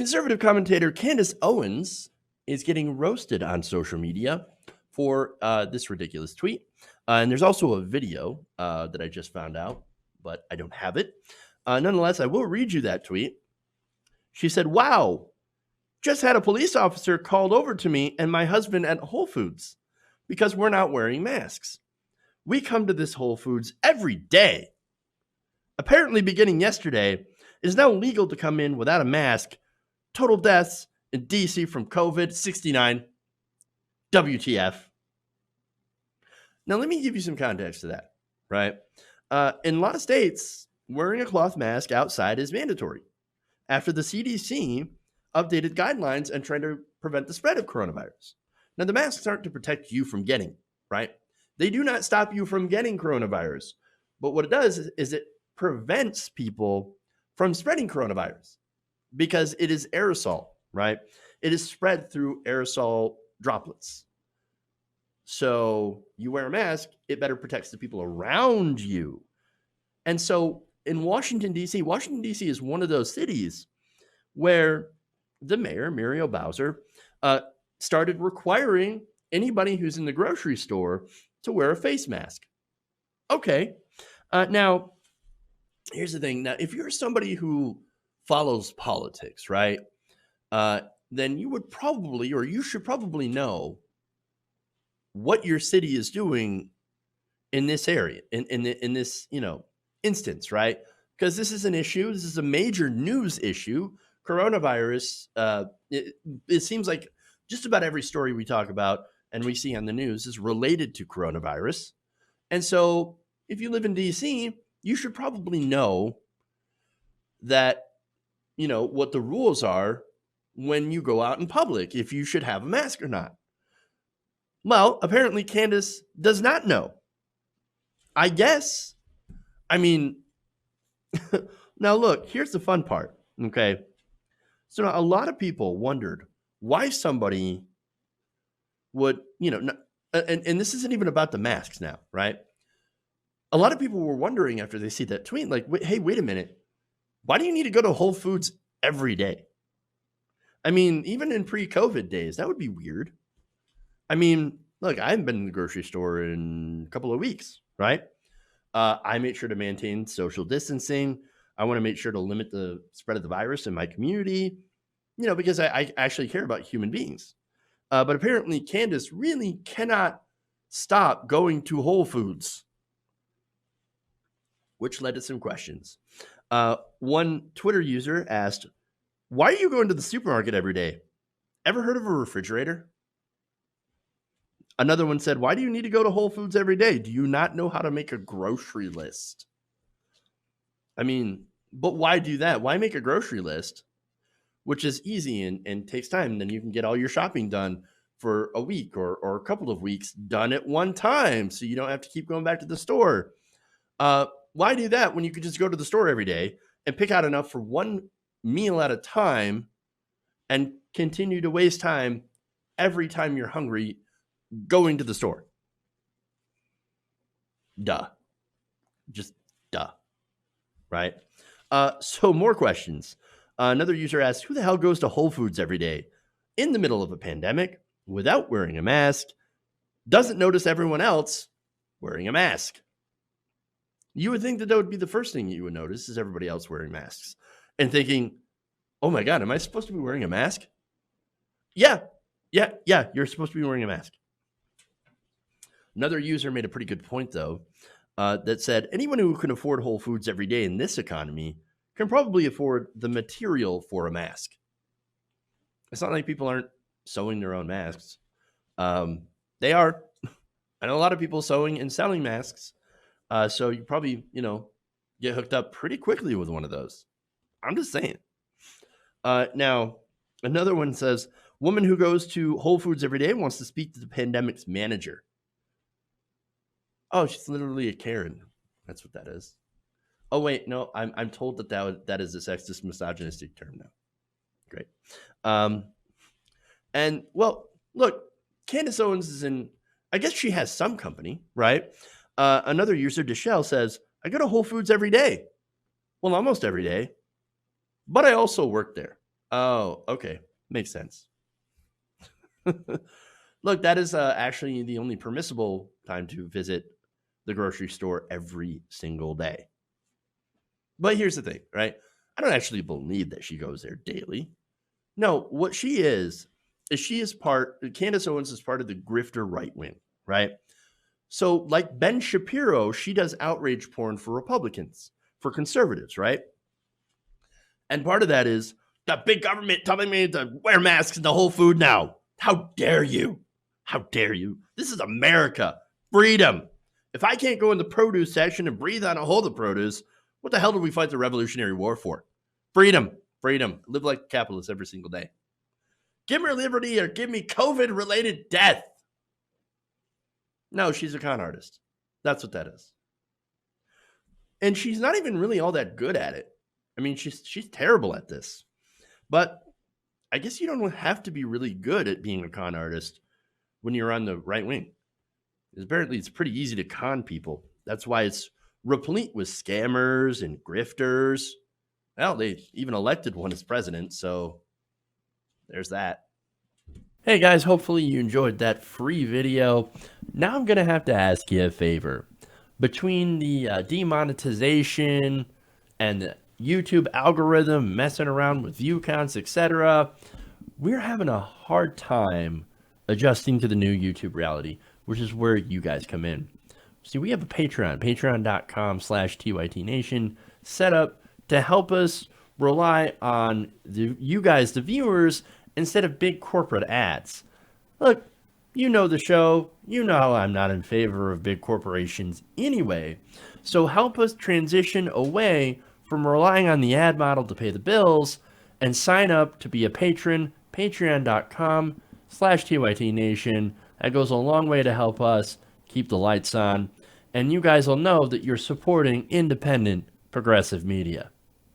Conservative commentator Candace Owens is getting roasted on social media for this ridiculous tweet. And there's also a video that I just found out, but I don't have it. Nonetheless, I will read you that tweet. She said, "Wow, just had a police officer called over to me and my husband at Whole Foods because we're not wearing masks. We come to this Whole Foods every day. Apparently, beginning yesterday, it is now legal to come in without a mask. Total deaths in DC from COVID, 69. WTF." Now, let me give you some context to that, right? In a lot of states, wearing a cloth mask outside is mandatory after the CDC updated guidelines and trying to prevent the spread of coronavirus. Now, the masks aren't to protect you from getting, right? They do not stop you from getting coronavirus. But what it does is it prevents people from spreading coronavirus because it is aerosol, right? It is spread through aerosol droplets. So you wear a mask, it better protects the people around you. And so in Washington, D.C., Washington, D.C. is one of those cities where the mayor, Muriel Bowser, started requiring anybody who's in the grocery store to wear a face mask. Okay. Now, here's the thing. Now, if you're somebody who follows politics, right, then you would probably, or you should probably know what your city is doing in this area, in this, instance, right? Because this is an issue. This is a major news issue. Coronavirus, it seems like just about every story we talk about and we see on the news is related to coronavirus. And so if you live in DC, you should probably know that, what the rules are when you go out in public, if you should have a mask or not. Well, apparently Candace does not know. I guess. I mean, now look, here's the fun part, okay? So now a lot of people wondered why somebody would, and this isn't even about the masks now, right? A lot of people were wondering after they see that tweet, like, hey, wait a minute. Why do you need to go to Whole Foods every day? I mean, even in pre-COVID days, that would be weird. I mean, look, I haven't been in the grocery store in a couple of weeks, right? I make sure to maintain social distancing. I want to make sure to limit the spread of the virus in my community, because I actually care about human beings. But apparently Candace really cannot stop going to Whole Foods, which led to some questions. One Twitter user asked, "Why are you going to the supermarket every day? Ever heard of a refrigerator?" Another one said, "Why do you need to go to Whole Foods every day? Do you not know how to make a grocery list?" I mean, but why do that? Why make a grocery list, which is easy and takes time? Then you can get all your shopping done for a week or a couple of weeks done at one time, so you don't have to keep going back to the store. Why do that when you could just go to the store every day and pick out enough for one meal at a time and continue to waste time every time you're hungry going to the store? Duh. Just duh. Right? So more questions. Another user asked, who the hell goes to Whole Foods every day in the middle of a pandemic without wearing a mask, doesn't notice everyone else wearing a mask? You would think that would be the first thing you would notice is everybody else wearing masks and thinking, oh my God, am I supposed to be wearing a mask? Yeah, you're supposed to be wearing a mask. Another user made a pretty good point, though, that said anyone who can afford Whole Foods every day in this economy can probably afford the material for a mask. It's not like people aren't sewing their own masks. They are. I know a lot of people sewing and selling masks. So you probably, get hooked up pretty quickly with one of those. I'm just saying. Now, another one says, woman who goes to Whole Foods every day wants to speak to the pandemic's manager. Oh, she's literally a Karen. That's what that is. Oh, wait, no, I'm told that is a sexist, misogynistic term now. Great. And, well, look, Candace Owens is I guess she has some company, right? Another user, Deshelle, says, I go to Whole Foods every day. Well, almost every day. But I also work there. Oh, okay. Makes sense. Look, that is actually the only permissible time to visit the grocery store every single day. But here's the thing, right? I don't actually believe that she goes there daily. No, what she is Candace Owens is part of the grifter right wing, right? So, like Ben Shapiro, she does outrage porn for Republicans, for conservatives, right? And part of that is the big government telling me to wear masks in the Whole Food now. How dare you? How dare you? This is America. Freedom. If I can't go in the produce section and breathe on a whole of the produce, what the hell did we fight the Revolutionary War for? Freedom. Freedom. Live like a capitalist every single day. Give me liberty or give me COVID-related death. No, she's a con artist. That's what that is. And she's not even really all that good at it. I mean, she's terrible at this. But I guess you don't have to be really good at being a con artist when you're on the right wing. Apparently, it's pretty easy to con people. That's why it's replete with scammers and grifters. Well, they even elected one as president, so there's that. Hey guys, hopefully you enjoyed that free video. Now I'm going to have to ask you a favor. Between the demonetization and the YouTube algorithm messing around with view counts, etc., we're having a hard time adjusting to the new YouTube reality, which is where you guys come in. See, we have a patreon.com/TYTNation set up to help us rely on you guys, the viewers, instead of big corporate ads. Look, you know the show. You know I'm not in favor of big corporations anyway. So help us transition away from relying on the ad model to pay the bills and sign up to be a patron, patreon.com/TYTNation. That goes a long way to help us keep the lights on. And you guys will know that you're supporting independent progressive media.